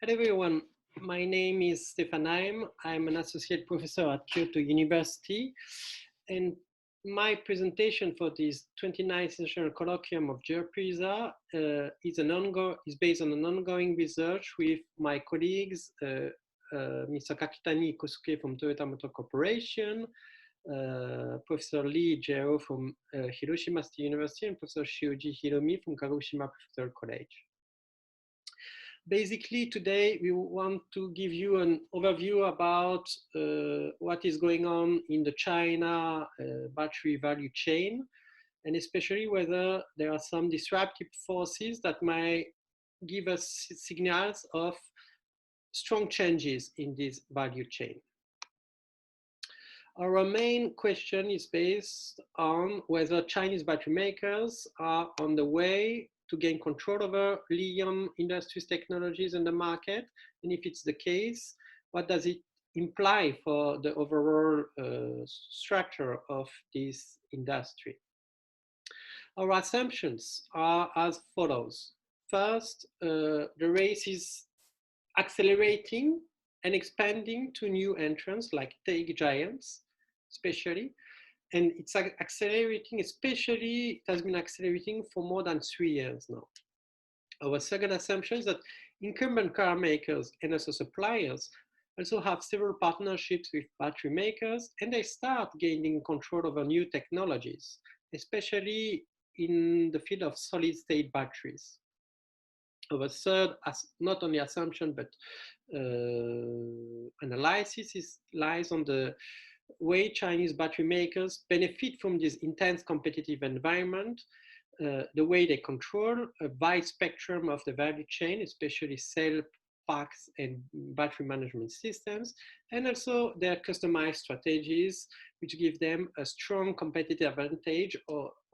Hello everyone, my name is Stefan Heim. I'm an associate professor at Kyoto University, and my presentation for this 29th National Colloquium of Gerpisa is based on an ongoing research with my colleagues, Mr. Kakitani Kosuke from Toyota Motor Corporation, Professor Lee Jero from Hiroshima State University, and Professor Shioji Hiromi from Kagoshima Prefectural College. Basically, today we want to give you an overview about what is going on in the China battery value chain, and especially whether there are some disruptive forces that might give us signals of strong changes in this value chain. Our main question is based on whether Chinese battery makers are on the way to gain control over lithium industries technologies in the market. And if it's the case, what does it imply for the overall structure of this industry? Our assumptions are as follows. First, the race is accelerating and expanding to new entrants like tech giants, especially. And it's accelerating, especially, it has been accelerating for more than 3 years now. Our second assumption is that incumbent car makers and also suppliers also have several partnerships with battery makers, and they start gaining control over new technologies, especially in the field of solid state batteries. Our third, not only assumption, but analysis lies on the way Chinese battery makers benefit from this intense competitive environment, the way they control a wide spectrum of the value chain, especially cell packs and battery management systems, and also their customized strategies, which give them a strong competitive advantage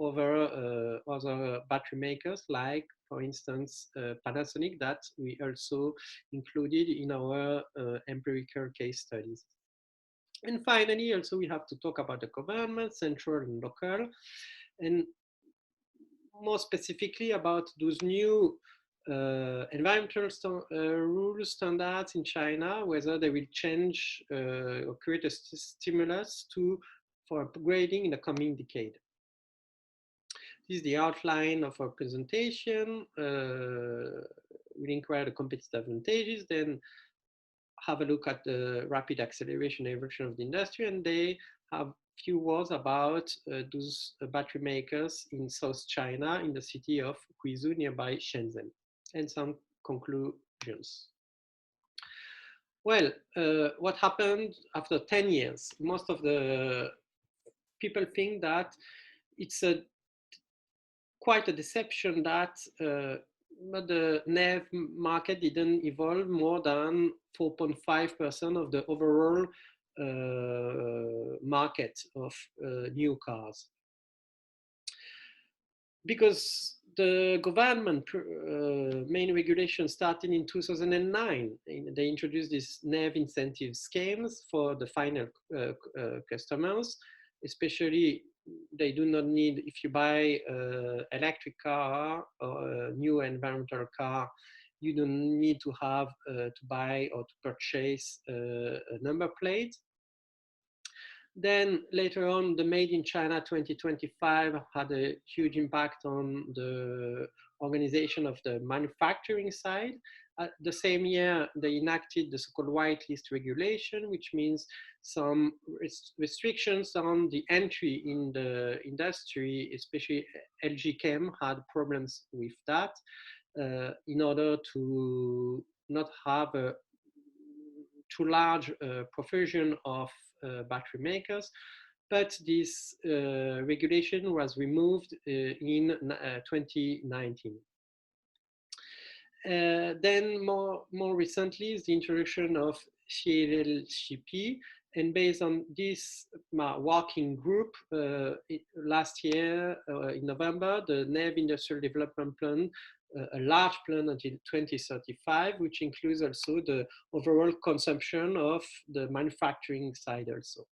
over other battery makers, like, for instance, Panasonic, that we also included in our empirical case studies. And finally, also we have to talk about the government, central and local, and more specifically about those new environmental rules standards in China, whether they will change or create a stimulus for upgrading in the coming decade. This is the outline of our presentation. We'll inquire the competitive advantages, then have a look at the rapid acceleration and evolution of the industry, and they have few words about those battery makers in South China, in the city of Guizhou, nearby Shenzhen, and some conclusions. Well, what happened after 10 years? Most of the people think that it's quite a deception that the NEV market didn't evolve more than 4.5% of the overall market of new cars. Because the government main regulation started in 2009. They introduced these NEV incentive schemes for the final customers, especially they do not need, if you buy an electric car or a new environmental car, you don't need to have to buy or to purchase a number plate. Then later on, the Made in China 2025 had a huge impact on the organization of the manufacturing side. The same year, they enacted the so-called whitelist regulation, which means some restrictions on the entry in the industry, especially LG Chem had problems with that in order to not have a too large profusion of battery makers, but this regulation was removed in 2019. Then more recently is the introduction of CLLCP, and based on this working group, last year in November, the NEV Industrial Development Plan, a large plan until 2035, which includes also the overall consumption of the manufacturing side also.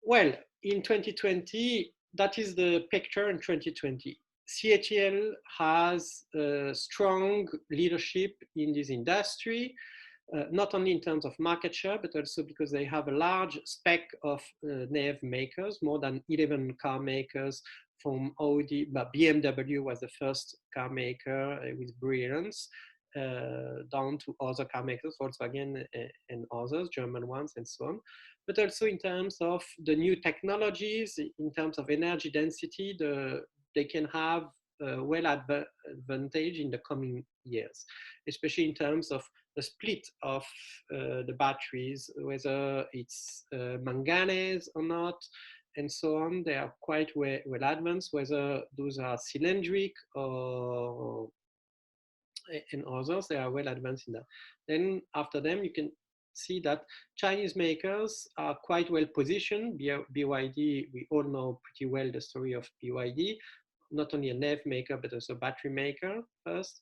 Well, in 2020, that is the picture in 2020. CATL has strong leadership in this industry, not only in terms of market share, but also because they have a large spec of NEV makers, more than 11 car makers from Audi, but BMW was the first car maker with brilliance, down to other car makers, Volkswagen and others, German ones and so on. But also in terms of the new technologies, in terms of energy density, they can have well advantage in the coming years, especially in terms of the split of the batteries, whether it's manganese or not, and so on. They are quite well advanced, whether those are cylindric or and others, they are well advanced in that. Then after them, you can see that Chinese makers are quite well positioned. BYD, we all know pretty well the story of BYD, not only a NEV maker, but also a battery maker first.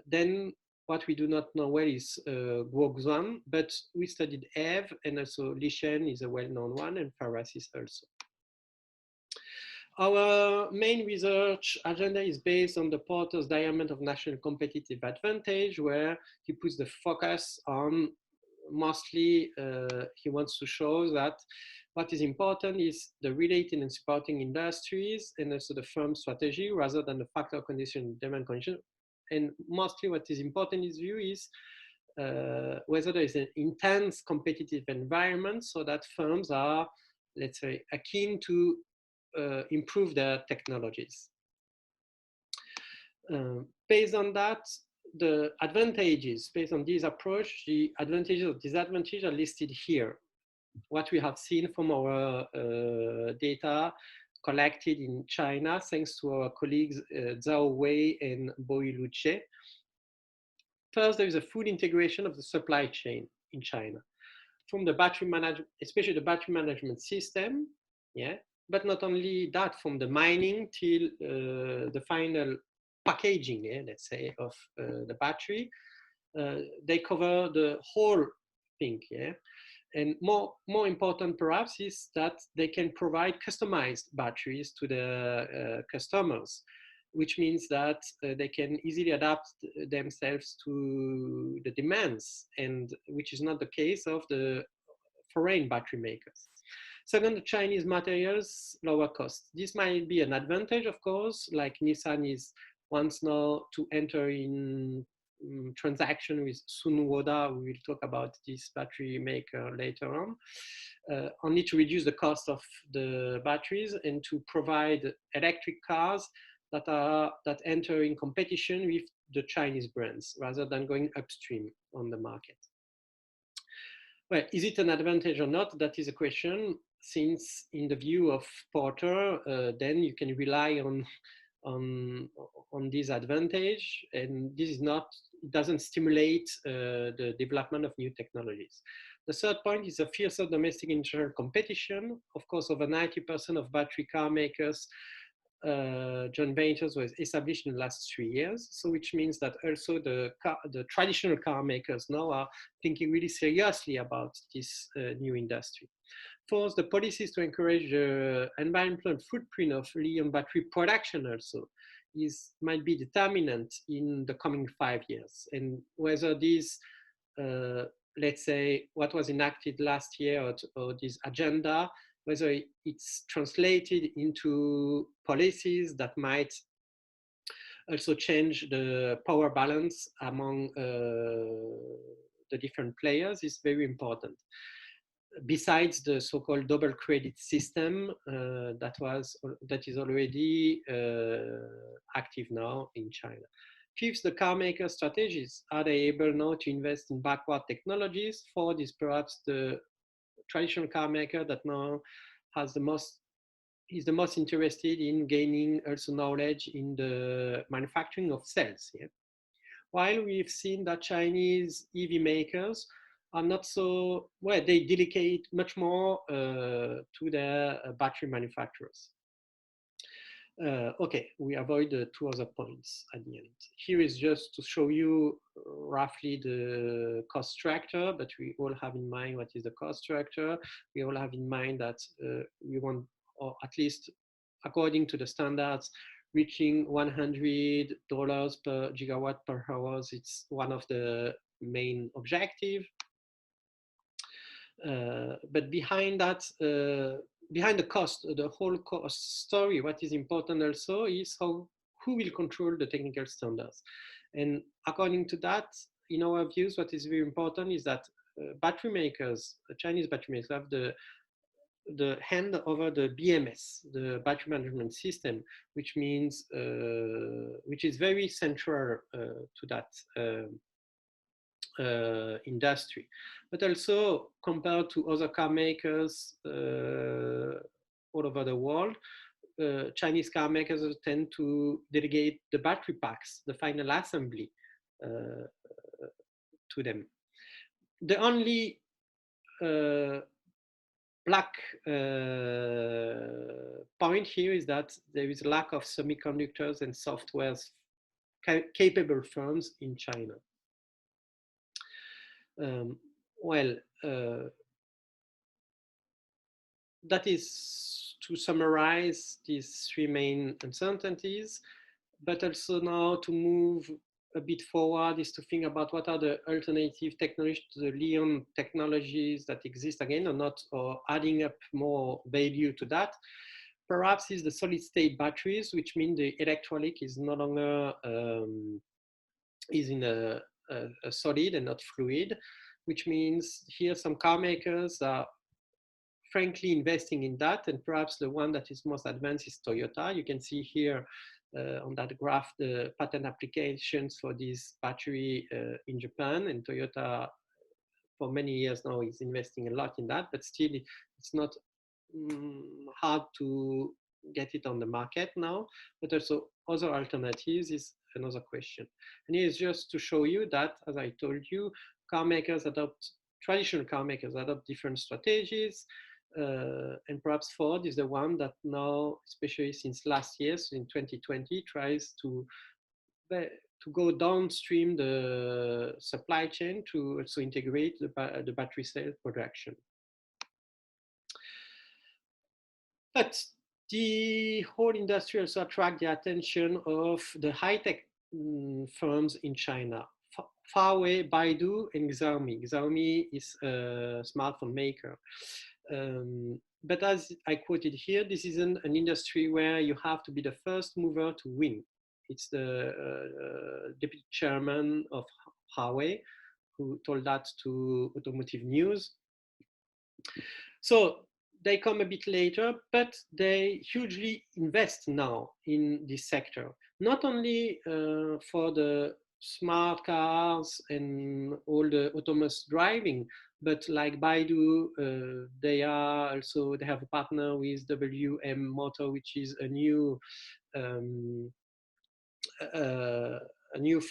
Then what we do not know well is Guoguan, but we studied EV, and also Lishen is a well-known one, and Farasis also. Our main research agenda is based on the Porter's diamond of national competitive advantage, where he puts the focus on mostly, he wants to show that what is important is the related and supporting industries and also the firm strategy rather than the factor condition, demand condition. And mostly what is important in his view is whether there is an intense competitive environment so that firms are, let's say, keen to improve their technologies. Based on that, the advantages, based on this approach, the advantages or disadvantages are listed here. What we have seen from our data collected in China, thanks to our colleagues Zhao Wei and Boi Luce. First, there is a full integration of the supply chain in China, from the battery management, especially the battery management system, yeah, but not only that, from the mining till the final packaging, yeah, let's say, of the battery. They cover the whole thing, yeah. And more important perhaps is that they can provide customized batteries to the customers, which means that they can easily adapt themselves to the demands, and which is not the case of the foreign battery makers. Second, the Chinese materials, lower cost. This might be an advantage, of course, like Nissan is wants now to enter in transaction with Sunwoda. We will talk about this battery maker later on, only to reduce the cost of the batteries and to provide electric cars that enter in competition with the Chinese brands rather than going upstream on the market. Well, is it an advantage or not? That is a question, since in the view of Porter, then you can rely on this advantage, and this is not, it doesn't stimulate the development of new technologies. The third point is a fiercer domestic international competition. Of course, over 90% of battery car makers joint ventures was established in the last 3 years. So which means that also the traditional car makers now are thinking really seriously about this new industry. Fourth, the policies to encourage the environmental footprint of lithium battery production also might be determinant in the coming 5 years. And whether these, let's say, what was enacted last year or this agenda, whether it's translated into policies that might also change the power balance among the different players is very important. Besides the so-called double credit system that is already active now in China. Fifth, the car maker strategies. Are they able now to invest in backward technologies? Fourth is perhaps the traditional car maker that now has is the most interested in gaining also knowledge in the manufacturing of cells. Yeah? While we've seen that Chinese EV makers are not so, well, they delegate much more to their battery manufacturers. Okay, we avoid the two other points at the end. Here is just to show you roughly the cost structure, but we all have in mind what is the cost structure. We all have in mind that we want, or at least according to the standards, reaching $100 per gigawatt per hour. It's one of the main objectives. But behind that, behind the cost, the whole cost story, what is important also is who will control the technical standards. And according to that, in our views, what is very important is that battery makers, Chinese battery makers, have the hand over the BMS, the battery management system, which means which is very central to that industry, but also compared to other car makers all over the world, Chinese car makers tend to delegate the battery packs, the final assembly, to them. The only black point here is that there is a lack of semiconductors and softwares capable firms in China. Well, that is to summarize these three main uncertainties, but also now to move a bit forward is to think about what are the alternative technologies to the Leon technologies that exist again, or not, or adding up more value to that. Perhaps is the solid state batteries, which mean the electrolyte is no longer is in a solid and not fluid, which means here some car makers are frankly investing in that, and perhaps the one that is most advanced is Toyota. You can see here on that graph the patent applications for this battery in Japan, and Toyota for many years now is investing a lot in that, but still it's not hard to get it on the market now, but also other alternatives is another question. And here's just to show you that, as I told you, traditional car makers adopt different strategies. And perhaps Ford is the one that now, especially since last year, so in 2020, tries to go downstream the supply chain to also integrate the battery cell production. But the whole industry also attracts the attention of the high-tech firms in China. Huawei, Baidu, and Xiaomi. Xiaomi is a smartphone maker. But as I quoted here, this isn't an industry where you have to be the first mover to win. It's the deputy chairman of Huawei who told that to Automotive News. So they come a bit later, but they hugely invest now in this sector, not only for the smart cars and all the autonomous driving, but like Baidu, they have a partner with WM Motor, which is a new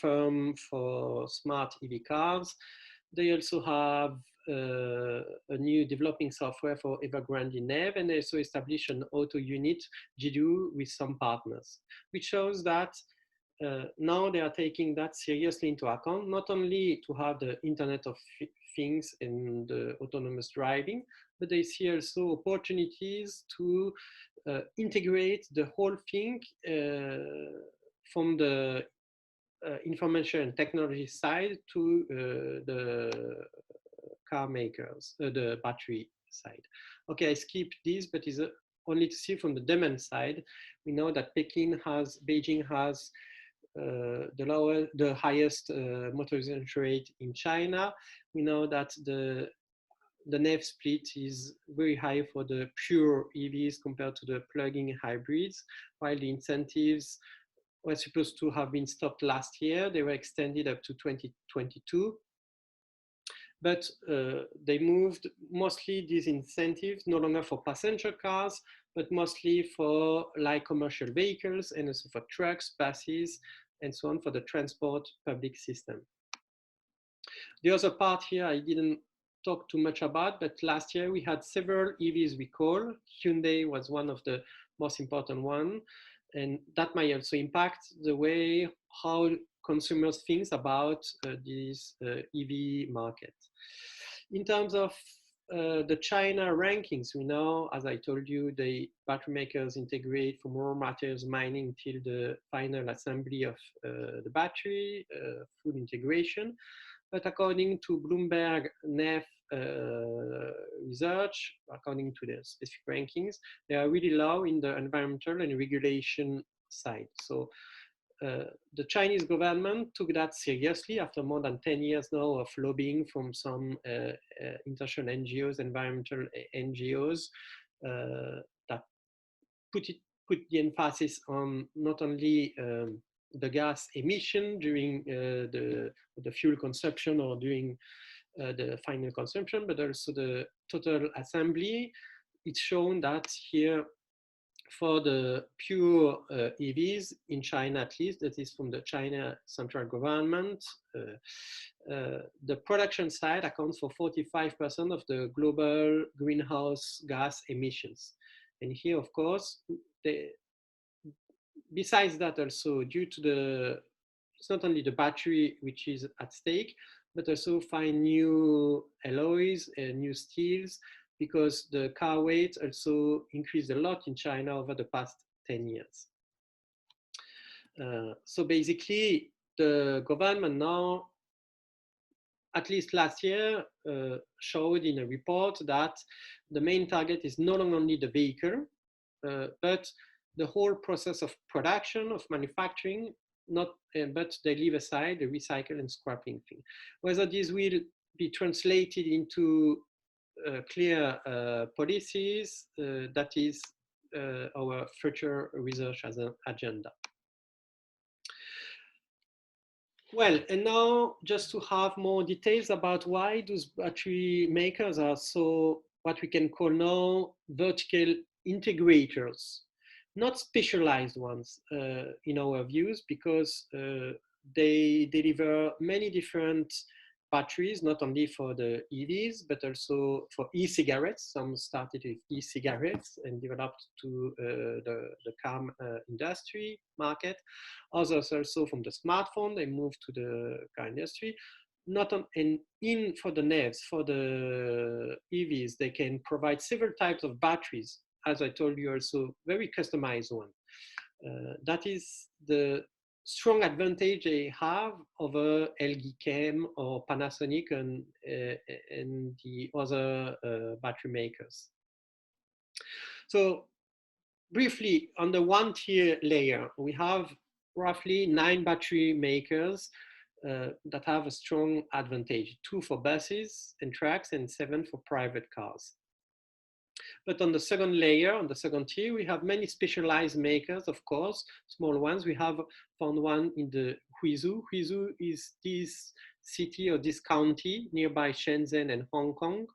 firm for smart EV cars. They also have a new developing software for Evergrande Neve, and they also established an auto unit, Jidu, with some partners, which shows that now they are taking that seriously into account, not only to have the Internet of Things and autonomous driving, but they see also opportunities to integrate the whole thing from the information and technology side to the car makers, the battery side. Okay, I skipped this, but it's only to see from the demand side. We know that Beijing has the highest motorization rate in China. We know that the NEV split is very high for the pure EVs compared to the plug-in hybrids, while the incentives were supposed to have been stopped last year. They were extended up to 2022. But they moved mostly these incentives no longer for passenger cars, but mostly for light commercial vehicles and also for trucks, buses, and so on for the transport public system. The other part here I didn't talk too much about, but last year we had several EVs recall. Hyundai was one of the most important ones, and that might also impact the way how consumers think about this EV market. In terms of the China rankings, we know, as I told you, the battery makers integrate from raw materials mining till the final assembly of the battery, full integration. But according to Bloomberg NEF research, according to their specific rankings, they are really low in the environmental and regulation side. So the Chinese government took that seriously after more than 10 years now of lobbying from some international NGOs, environmental NGOs, that put the emphasis on not only the gas emission during the fuel consumption or during the final consumption, but also the total assembly. It's shown that here for the pure EVs in China, at least, that is from the China central government, the production side accounts for 45% of the global greenhouse gas emissions. And here, of course, besides that, also due to it's not only the battery which is at stake, but also find new alloys and new steels, because the car weight also increased a lot in China over the past 10 years. So basically, the government now, at least last year, showed in a report that the main target is no longer only the vehicle, but the whole process of production, of manufacturing, but they leave aside the recycle and scrapping thing. Whether this will be translated into clear policies, that is our future research as an agenda. Well, and now just to have more details about why those battery makers are so, what we can call now, vertical integrators, not specialized ones in our views, because they deliver many different batteries, not only for the EVs, but also for e-cigarettes. Some started with e-cigarettes and developed to the car industry market. Others also from the smartphone, they moved to the car industry. Not on, and in for the NEVs, for the EVs, they can provide several types of batteries. As I told you, also very customized one. That is the strong advantage they have over LG Chem or Panasonic and the other battery makers. So briefly, on the one tier layer, we have roughly 9 battery makers that have a strong advantage, 2 for buses and trucks and 7 for private cars. But on the second layer, on the second tier, we have many specialized makers, of course, small ones. We have found one in the Huizhou. Huizhou is this city or this county nearby Shenzhen and Hong Kong,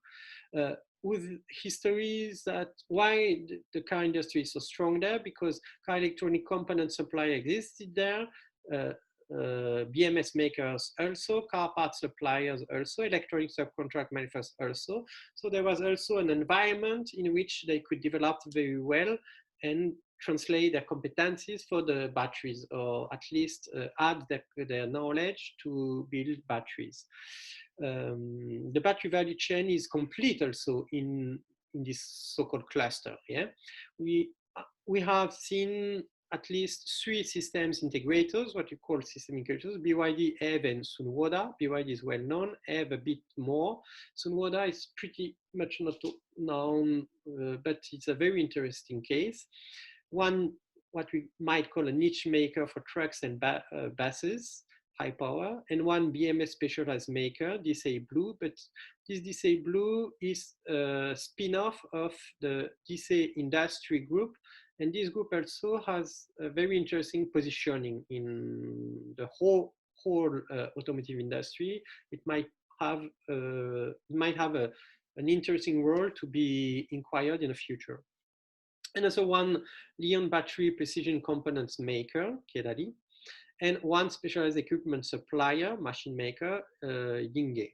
with histories that why the car industry is so strong there, because car electronic component supply existed there, BMS makers also, car part suppliers also, electronic subcontract manufacturers also. So there was also an environment in which they could develop very well and translate their competencies for the batteries, or at least add their knowledge to build batteries. The battery value chain is complete also in this so-called cluster. Yeah, we have seen at least 3 systems integrators, what you call system integrators: BYD, EV, and Sunwoda. BYD is well known, EV a bit more. Sunwoda is pretty much not known, but it's a very interesting case. One, what we might call a niche maker for trucks and buses, high power, and one BMS specialized maker, Desay Blue. But this Desay Blue is a spin-off of the Desay Industry Group. And this group also has a very interesting positioning in the whole automotive industry. It might have an interesting role to be inquired in the future. And also one Lion battery precision components maker, Kedali, and one specialized equipment supplier, machine maker, Yinghe.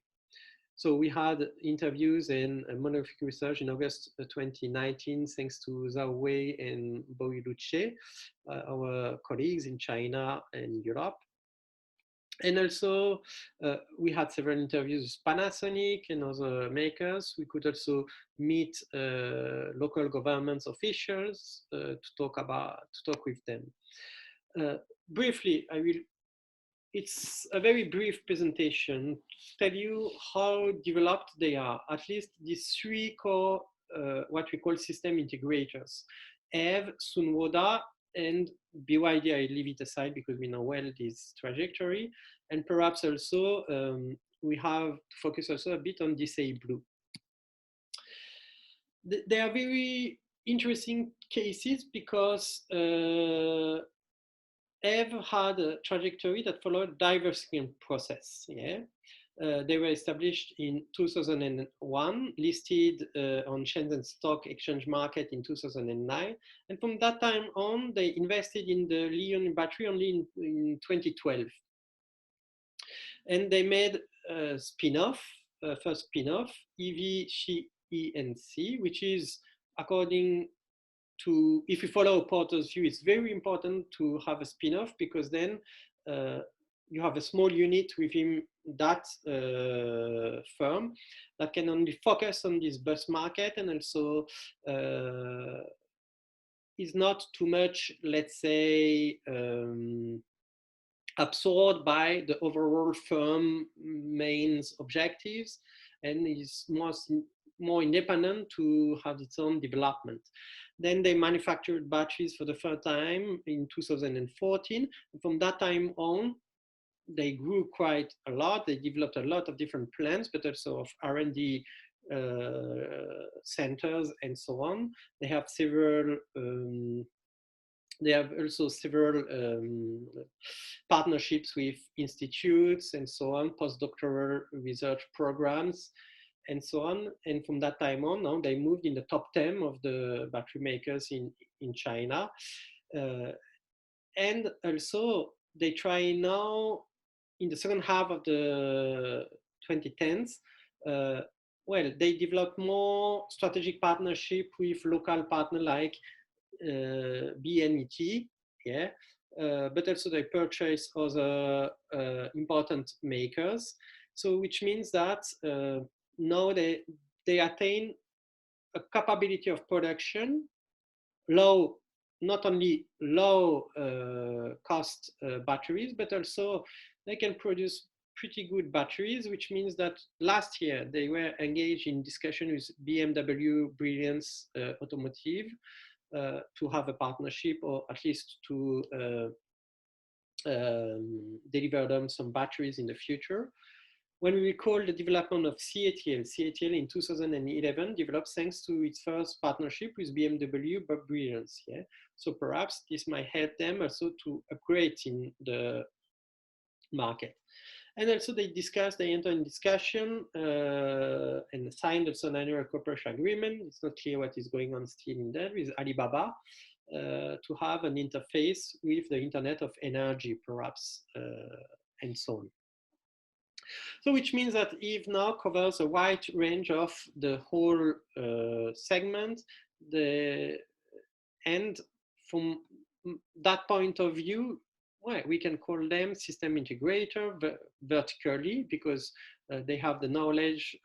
So we had interviews and monographic research in August 2019, thanks to Zhao Wei and Boyi Luce, our colleagues in China and Europe. And also, we had several interviews with Panasonic and other makers. We could also meet local government officials to talk with them. Briefly, it's a very brief presentation to tell you how developed they are. At least these three core, what we call system integrators, EV, Sunwoda, and BYD. I leave it aside because we know well this trajectory. And perhaps also we have to focus also a bit on Desay Blue. They are very interesting cases because EV had a trajectory that followed a diversification process. Yeah, they were established in 2001, listed on Shenzhen Stock Exchange Market in 2009, and from that time on, they invested in the lithium battery only in 2012, and they made a spin-off, first spin-off, EV ENC, which is according to, if you follow Porter's view, it's very important to have a spin-off because then you have a small unit within that firm that can only focus on this bus market and also is not too much, let's say, absorbed by the overall firm main objectives and is more independent to have its own development. Then they manufactured batteries for the first time in 2014. And from that time on, they grew quite a lot. They developed a lot of different plans, but also of R&D centers and so on. They have several also several partnerships with institutes and so on, postdoctoral research programs and so on. And from that time on, now they moved in the top 10 of the battery makers in China. And also they try now in the second half of the 2010s, well, they developed more strategic partnership with local partners like BNET, yeah, but also they purchase other important makers. So which means that now they attain a capability of production, low, not only low cost batteries, but also they can produce pretty good batteries, which means that last year they were engaged in discussion with BMW Brilliance Automotive to have a partnership or at least to deliver them some batteries in the future. When we recall the development of CATL in 2011 developed thanks to its first partnership with BMW Brilliance. Yeah? So perhaps this might help them also to upgrade in the market. And also they enter in discussion and signed also an annual cooperation agreement. It's not clear what is going on still in there with Alibaba to have an interface with the Internet of Energy, perhaps, and so on. So which means that Eve now covers a wide range of the whole segment. And from that point of view, well, we can call them system integrator vertically because they have the knowledge,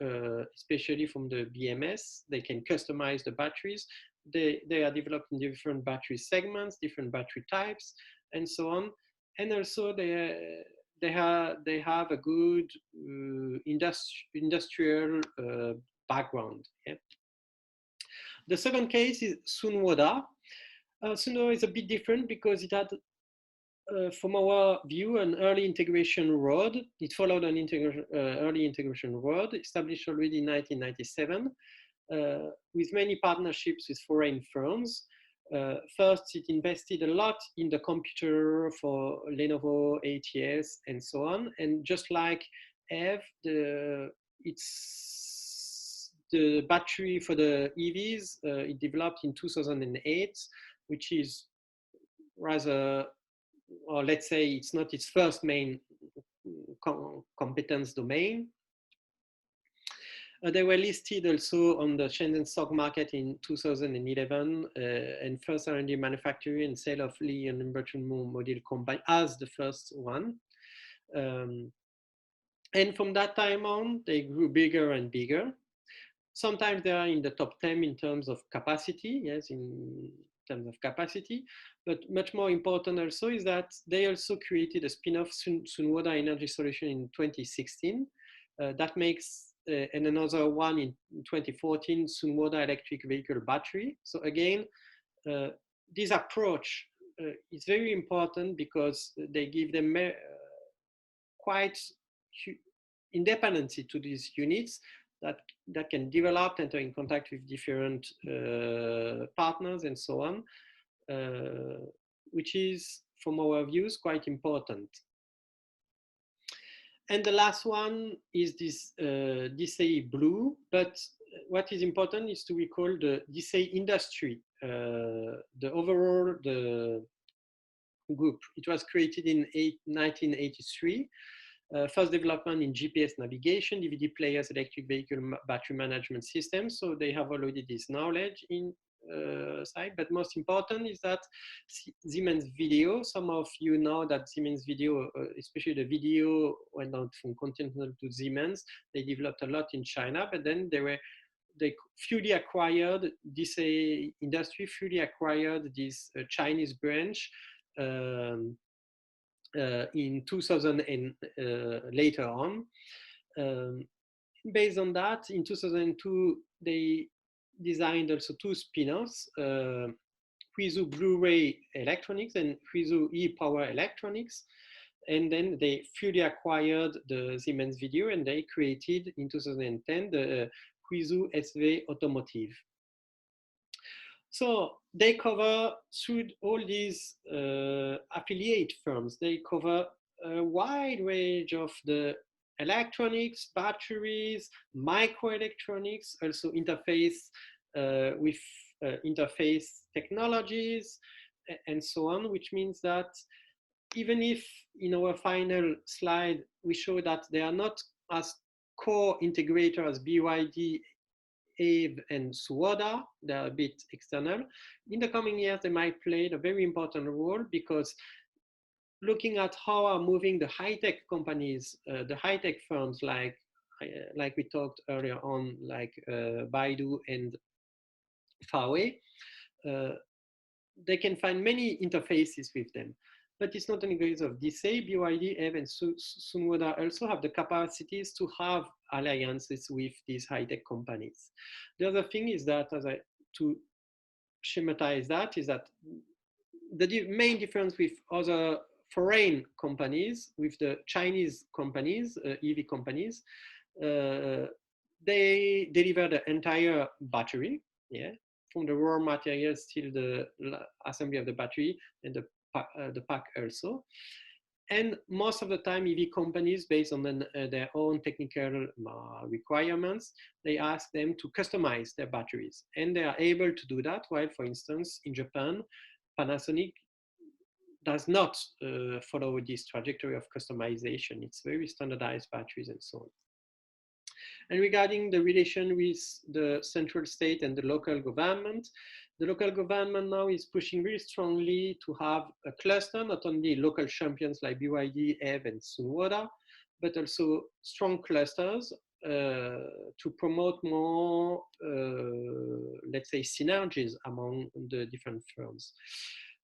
especially from the BMS. They can customize the batteries. They are developed in different battery segments, different battery types, and so on. And also they have a good industrial background. Yeah? The second case is Sunwoda. Sunwoda is a bit different because it had, from our view, an early integration road. It followed an early integration road established already in 1997 with many partnerships with foreign firms. First, it invested a lot in the computer for Lenovo, ATS, and so on. And just like EV, the battery for the EVs, it developed in 2008, which is rather, or let's say it's not its first main competence domain. They were listed also on the Shenzhen stock market in 2011 and first R&D manufacturing and sale of lithium battery module combined as the first one. And from that time on, they grew bigger and bigger. Sometimes they are in the top 10 in terms of capacity, yes, in terms of capacity. But much more important also is that they also created a spin-off Sunwoda Energy Solution in 2016. That makes, and another one in 2014, Sunwoda Electric Vehicle Battery. So again, this approach is very important because they give them quite independency to these units that can develop, enter in contact with different partners and so on, which is, from our views, quite important. And the last one is this DCE Blue, but what is important is to recall the DCE industry, the overall group. It was created in 1983. First development in GPS navigation, DVD players, electric vehicle battery management systems. So they have already this knowledge in side, but most important is that Siemens Video, some of you know that Siemens Video, especially the video went out from Continental to Siemens, they developed a lot in China, but then they fully acquired this industry, fully acquired this Chinese branch in 2000 and later on. Based on that, in 2002, they designed also two spin-offs, Huizhou Blu-ray Electronics and Huizhou e-Power Electronics. And then they fully acquired the Siemens Video and they created in 2010 the Huizhou SV Automotive. So they cover, through all these affiliate firms, they cover a wide range of the electronics, batteries, microelectronics, also interface with interface technologies, and so on, which means that even if in our final slide we show that they are not as core integrator as BYD, Abe, and Suwoda, they're a bit external. In the coming years, they might play a very important role because looking at how are moving the high-tech companies, the high-tech firms like we talked earlier on, like Baidu and Huawei, they can find many interfaces with them. But it's not only because of this. BYD, Eve, and Sunwoda also have the capacities to have alliances with these high-tech companies. The other thing is that, to schematize that, is that the main difference with other foreign companies, with the Chinese companies, EV companies, they deliver the entire battery, yeah, from the raw materials till the assembly of the battery and the pack also. And most of the time, EV companies, based on their own technical requirements, they ask them to customize their batteries. And they are able to do that, while, for instance, in Japan, Panasonic does not follow this trajectory of customization. It's very standardized batteries and so on. And regarding the relation with the central state and the local government now is pushing very strongly to have a cluster, not only local champions like BYD, Eve, and Sunwoda, but also strong clusters to promote more, let's say, synergies among the different firms.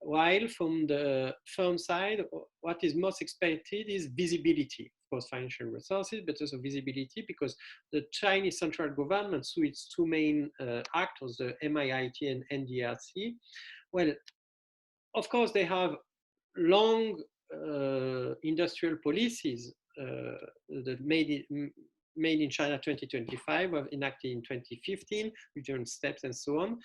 While from the firm side, what is most expected is visibility, of course, financial resources, but also visibility, because the Chinese central government, through its two main actors, the MIIT and NDRC, well, of course, they have long industrial policies that made in China 2025, were enacted in 2015, with different steps and so on.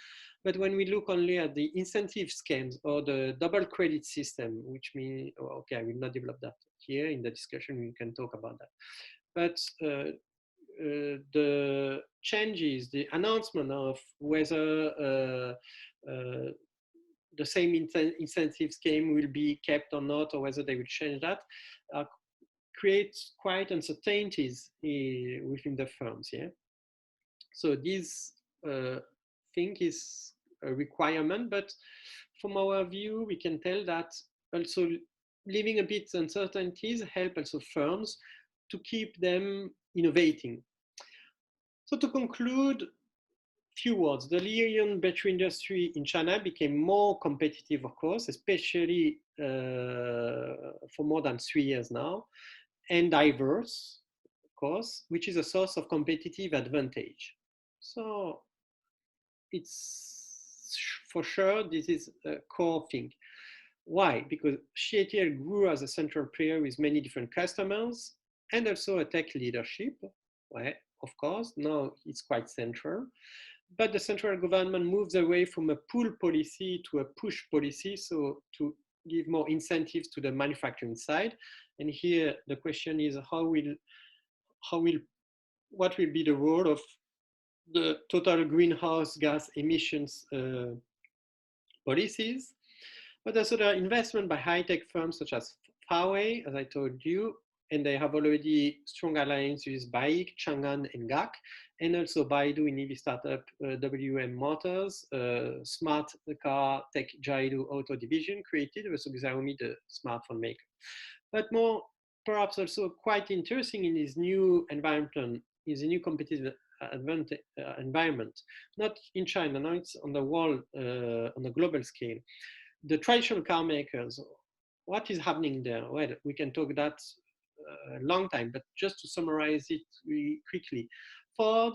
But when we look only at the incentive schemes or the double credit system, which means, okay, I will not develop that here in the discussion, we can talk about that. But the changes, the announcement of whether the same incentive scheme will be kept or not, or whether they will change that, creates quite uncertainties within the firms. Yeah. So this thing is a requirement, but from our view, we can tell that also leaving a bit uncertainties help also firms to keep them innovating. So to conclude, few words. The lithium battery industry in China became more competitive, of course, especially for more than 3 years now, and diverse, of course, which is a source of competitive advantage. So it's for sure this is a core thing. Why? Because CATL grew as a central player with many different customers and also a tech leadership. Well, of course, now it's quite central. But the central government moves away from a pull policy to a push policy, so to give more incentives to the manufacturing side. And here the question is what will be the role of the total greenhouse gas emissions policies? But also there are investment by high-tech firms such as Huawei, as I told you, and they have already strong alliances with BAIC, Chang'an, and GAC, and also Baidu in EV startup WM Motors, smart car tech Jiadu Auto division created also Xiaomi, the smartphone maker. But more, perhaps also quite interesting in this new environment, is a new competitive environment, not in China, now it's on the world, on the global scale. The traditional car makers, what is happening there? Well, we can talk that a long time, but just to summarize it really quickly, Ford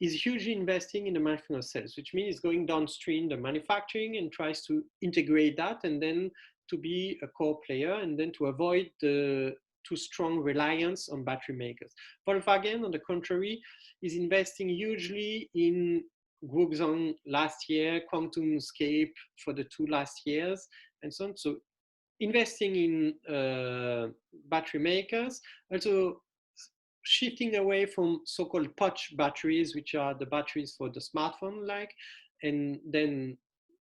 is hugely investing in the manufacturing of cells, which means going downstream the manufacturing and tries to integrate that and then to be a core player and then to avoid the too strong reliance on battery makers. Volkswagen, on the contrary, is investing hugely in Guangzhou last year, QuantumScape for the 2 last years, and so on. So investing in battery makers, also shifting away from so-called pouch batteries, which are the batteries for the smartphone like, and then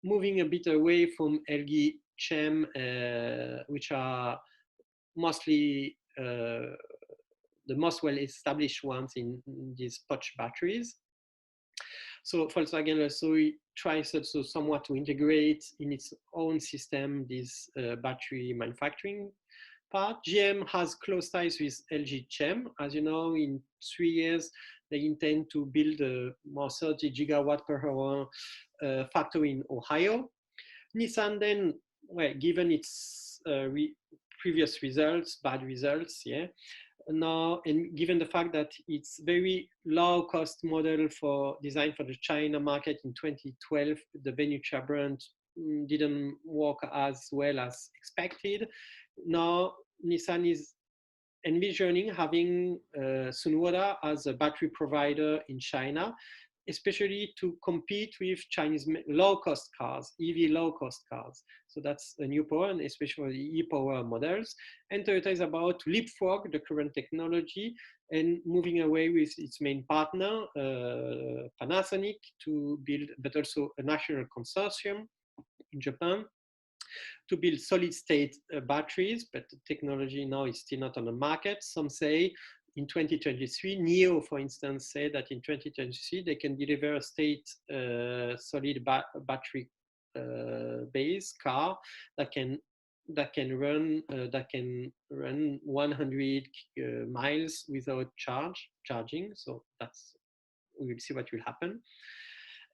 moving a bit away from LG Chem, which are mostly the most well-established ones in these pouch batteries. So Volkswagen also tries also somewhat to integrate in its own system this battery manufacturing part. GM has close ties with LG Chem. As you know, in 3 years, they intend to build a more 30 gigawatt per hour factory in Ohio. Nissan then, well, given its previous results, bad results, yeah, now, and given the fact that it's very low cost model for design for the China market in 2012, the Venucia brand didn't work as well as expected. Now, Nissan is envisioning having Sunwoda as a battery provider in China, especially to compete with Chinese low-cost cars, EV low-cost cars. So that's a new power, and especially for the e-power models. And Toyota is about to leapfrog the current technology and moving away with its main partner, Panasonic, to build, but also a national consortium in Japan to build solid state batteries, but the technology now is still not on the market. Some say in 2023, NIO, for instance, said that in 2023, they can deliver a state solid battery base car that can run 100 miles without charging. So we will see what will happen.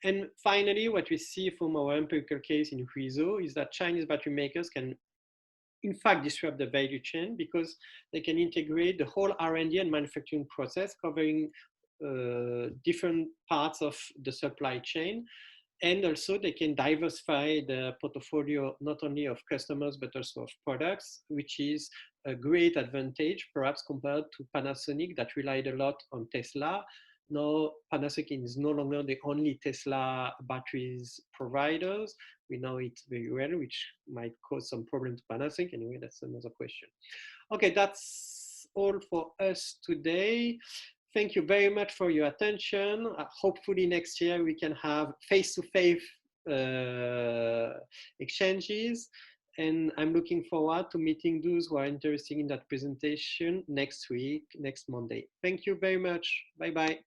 And finally, what we see from our empirical case in Huizhou is that Chinese battery makers can in fact disrupt the value chain because they can integrate the whole R&D and manufacturing process covering different parts of the supply chain. And also they can diversify the portfolio not only of customers but also of products, which is a great advantage perhaps compared to Panasonic that relied a lot on Tesla. Now Panasonic is no longer the only Tesla batteries providers. We know it very well, which might cause some problem to Panasonic. Anyway, that's another question. Okay, that's all for us today. Thank you very much for your attention. Hopefully next year we can have face-to-face exchanges. And I'm looking forward to meeting those who are interested in that presentation next week, next Monday. Thank you very much. Bye-bye.